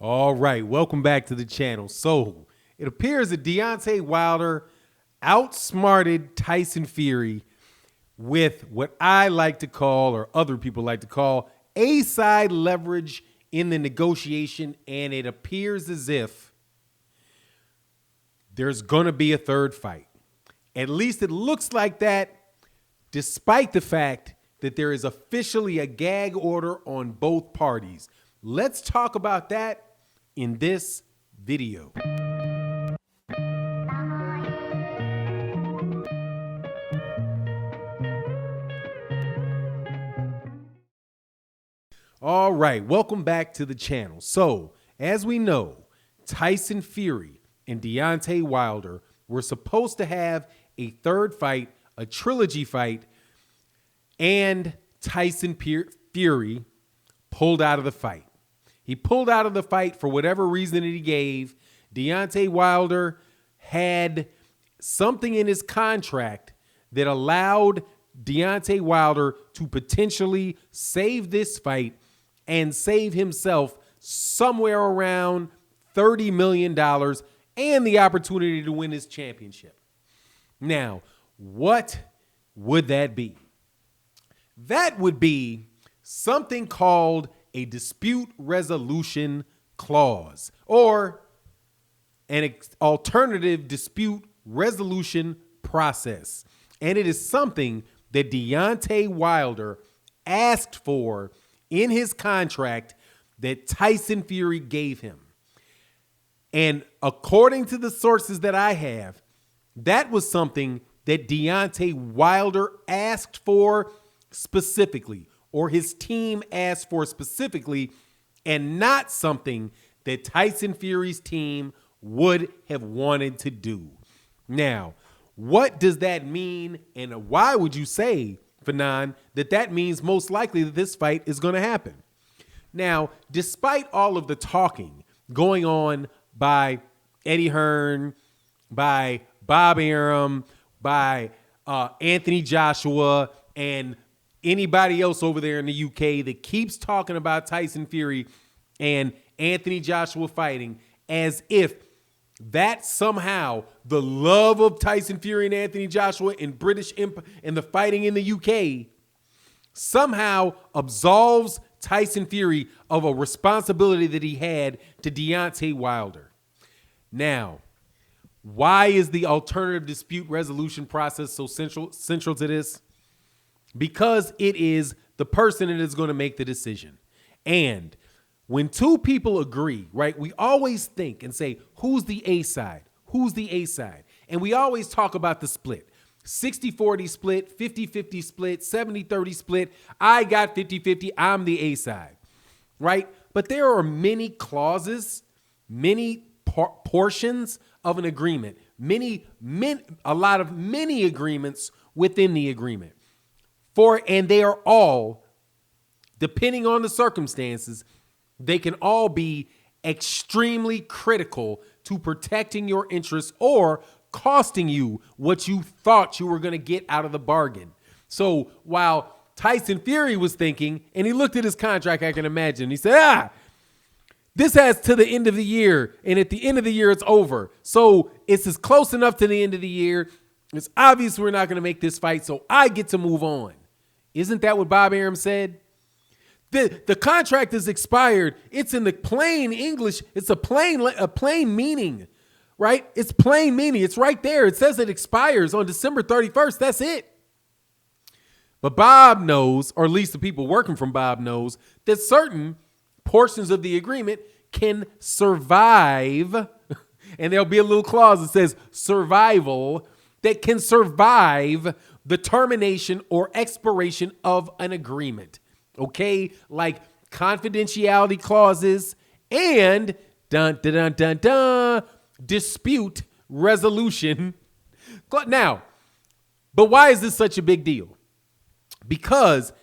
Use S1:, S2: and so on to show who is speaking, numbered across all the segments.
S1: All right, welcome back to the channel. So it appears that Deontay Wilder outsmarted Tyson Fury with what I like to call, or other people like to call, A-side leverage in the negotiation, and it appears as if there's going to be a third fight. At least it looks like that, despite the fact that there is officially a gag order on both parties. Let's talk about that in this video. All right, welcome back to the channel. So, as we know, Tyson Fury and Deontay Wilder were supposed to have a third fight, a trilogy fight, and Tyson Fury pulled out of the fight. He pulled out of the fight for whatever reason that he gave. Deontay Wilder had something in his contract that allowed Deontay Wilder to potentially save this fight and save himself somewhere around $30 million and the opportunity to win his championship. Now, what would that be? That would be something called a dispute resolution clause, or an alternative dispute resolution process. And it is something that Deontay Wilder asked for in his contract that Tyson Fury gave him. And according to the sources that I have, that was something that Deontay Wilder asked for specifically, or his team asked for specifically, and not something that Tyson Fury's team would have wanted to do. Now, what does that mean, and why would you say, Fanon, that means most likely that this fight is going to happen? Now, despite all of the talking going on by Eddie Hearn, by Bob Arum, by Anthony Joshua, and anybody else over there in the UK that keeps talking about Tyson Fury and Anthony Joshua fighting, as if that somehow the love of Tyson Fury and Anthony Joshua and British Empire and the fighting in the UK somehow absolves Tyson Fury of a responsibility that he had to Deontay Wilder. Now, why is the alternative dispute resolution process so central to this? Because it is the person that is going to make the decision. And when two people agree, right, we always think and say, who's the A side? Who's the A side? And we always talk about the split. 60-40 split, 50-50 split, 70-30 split. I got 50-50. I'm the A side, right? But there are many clauses, many portions of an agreement, many agreements within the agreement. And they are all, depending on the circumstances, they can all be extremely critical to protecting your interests or costing you what you thought you were going to get out of the bargain. So while Tyson Fury was thinking, and he looked at his contract, I can imagine, he said, this has to the end of the year, and at the end of the year, it's over. So it's as close enough to the end of the year. It's obvious we're not going to make this fight, so I get to move on. Isn't that what Bob Arum said? The contract is expired. It's in the plain English. It's a plain meaning, right? It's plain meaning. It's right there. It says it expires on December 31st. That's it. But Bob knows, or at least the people working from Bob knows, that certain portions of the agreement can survive, and there'll be a little clause that says survival, that can survive the termination or expiration of an agreement. Okay, like confidentiality clauses and dispute resolution. Now, but why is this such a big deal? Because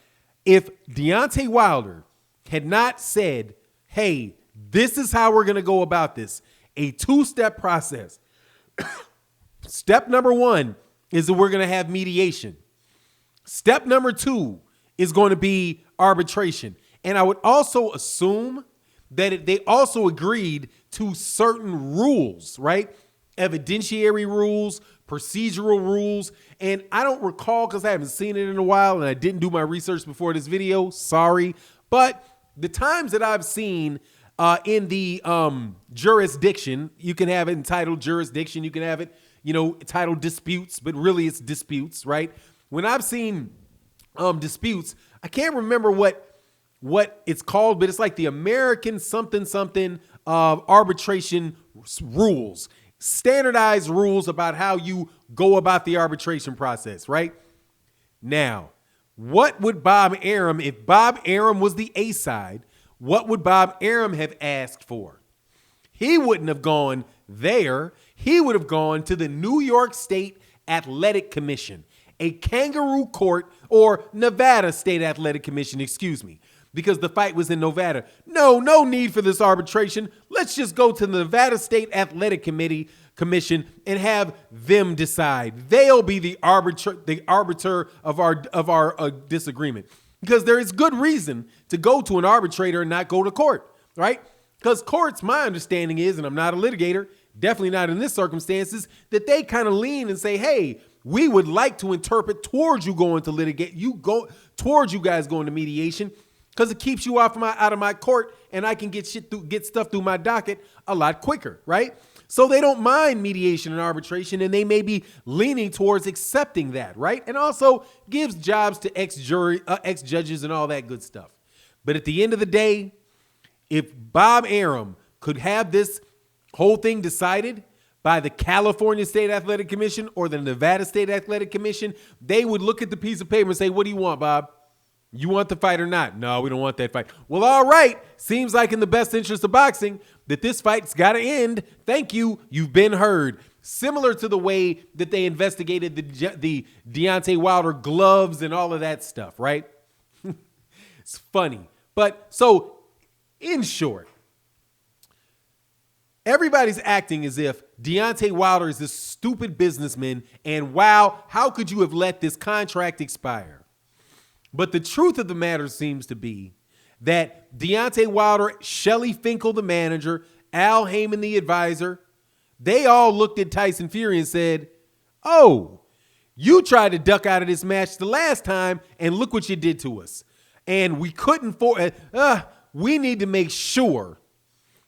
S1: if Deontay Wilder had not said, hey, this is how we're going to go about this, a two-step process. Step number one is that we're going to have mediation. Step number two is going to be arbitration. And I would also assume that they also agreed to certain rules, right? Evidentiary rules, procedural rules. And I don't recall because I haven't seen it in a while and I didn't do my research before this video. Sorry. But the times that I've seen in the jurisdiction, you can have it entitled jurisdiction. You can have it, titled disputes, but really it's disputes, right? When I've seen disputes, I can't remember what it's called, but it's like the American something arbitration rules, standardized rules about how you go about the arbitration process, right? Now, what would Bob Arum, if Bob Arum was the A side, what would Bob Arum have asked for? He wouldn't have gone there. He would have gone to the New York State Athletic Commission, a kangaroo court, or Nevada State Athletic Commission, excuse me, because the fight was in Nevada. No need for this arbitration. Let's just go to the Nevada State Athletic Commission and have them decide. They'll be the arbiter of our disagreement, because there is good reason to go to an arbitrator and not go to court, right? Because courts, my understanding is, and I'm not a litigator, definitely not in this circumstances, that they kind of lean and say, hey, we would like to interpret towards you going to litigate, towards you guys going to mediation, because it keeps you out of my court and I can get stuff through my docket a lot quicker, right? So they don't mind mediation and arbitration, and they may be leaning towards accepting that, right? And also gives jobs to ex-judges and all that good stuff. But at the end of the day, if Bob Arum could have this whole thing decided by the California State Athletic Commission or the Nevada State Athletic Commission, they would look at the piece of paper and say, what do you want, Bob? You want the fight or not? No, we don't want that fight. Well, all right. Seems like in the best interest of boxing that this fight's got to end. Thank you. You've been heard. Similar to the way that they investigated the Deontay Wilder gloves and all of that stuff, right? It's funny. But so in short, everybody's acting as if Deontay Wilder is this stupid businessman and wow, how could you have let this contract expire? But the truth of the matter seems to be that Deontay Wilder, Shelly Finkel, the manager, Al Heyman, the advisor, they all looked at Tyson Fury and said, oh, you tried to duck out of this match the last time and look what you did to us. And we couldn't we need to make sure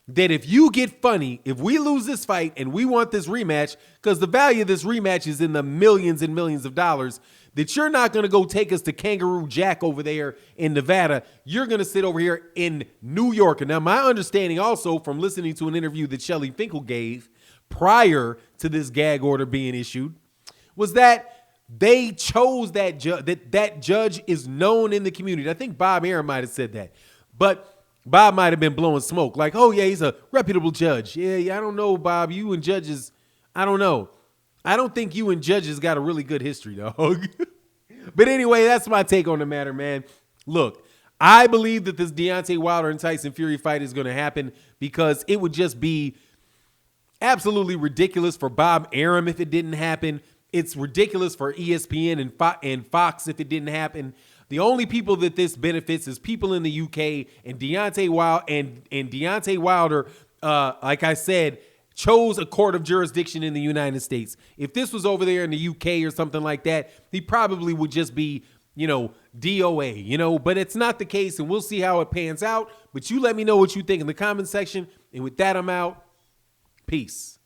S1: that if you get funny, if we lose this fight and we want this rematch, because the value of this rematch is in the millions and millions of dollars, that you're not going to go take us to Kangaroo Jack over there in Nevada. You're going to sit over here in New York. And now my understanding also from listening to an interview that Shelly Finkel gave prior to this gag order being issued was that they chose that judge, that judge is known in the community. I think Bob Arum might have said that, but Bob might have been blowing smoke like, oh yeah, he's a reputable judge. Yeah, I don't know, Bob, you and judges, I don't know. I don't think you and judges got a really good history, dog. But anyway, that's my take on the matter, man. Look, I believe that this Deontay Wilder and Tyson Fury fight is going to happen because it would just be absolutely ridiculous for Bob Arum if it didn't happen. It's ridiculous for ESPN and Fox if it didn't happen. The only people that this benefits is people in the UK, and Deontay Wilder, like I said, chose a court of jurisdiction in the United States. If this was over there in the UK or something like that, he probably would just be, DOA, but it's not the case, and we'll see how it pans out. But you let me know what you think in the comment section. And with that, I'm out. Peace.